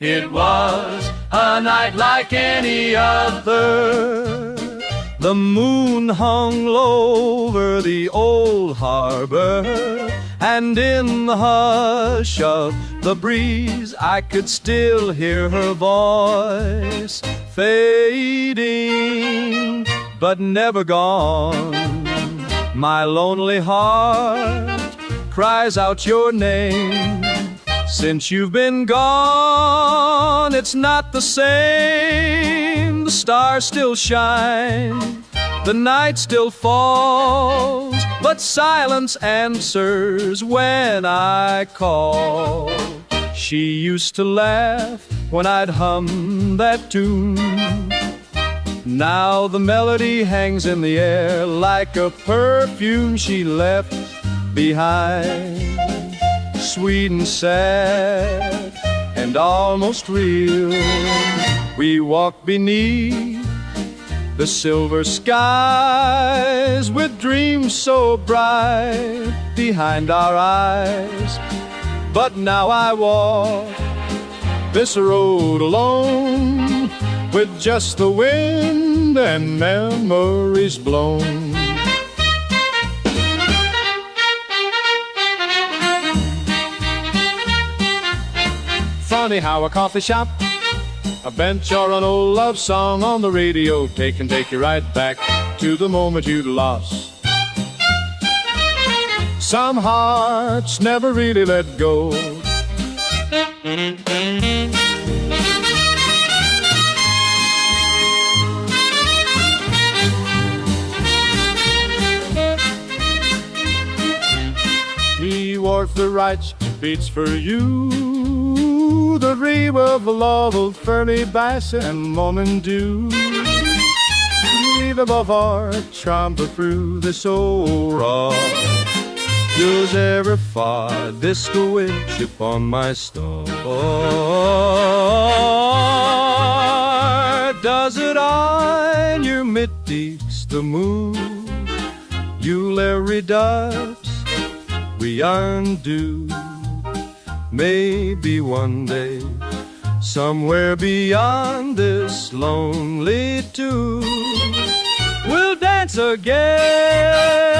It was a night like any other. The moon hung low over the old harbor, and in the hush of the breeze I could still hear her voice, fading but never gone. My lonely heart cries out your name. Since you've been gone, it's not the same. The stars still shine, the night still falls, but silence answers when I call. She used to laugh when I'd hum that tune. Now the melody hangs in the air like a perfume she left behind. Sweet and sad and almost real, we walk beneath the silver skies with dreams so bright behind our eyes. But now I walk this road alone, with just the wind and memories blown. Funny how a coffee shop, a bench, or an old love song on the radio can take you right back to the moment you'd lost. Some hearts never really let go. He wharf the rights beats for you, the dream of love of Ferny, Bassett, and Morning Dew. Leave above our tramp through this old rock. Yours ever far, disco wish upon my star. Does it on your midweeks the moon? You Larry Dubs, we aren't due. Maybe one day, somewhere beyond this lonely tune, we'll dance again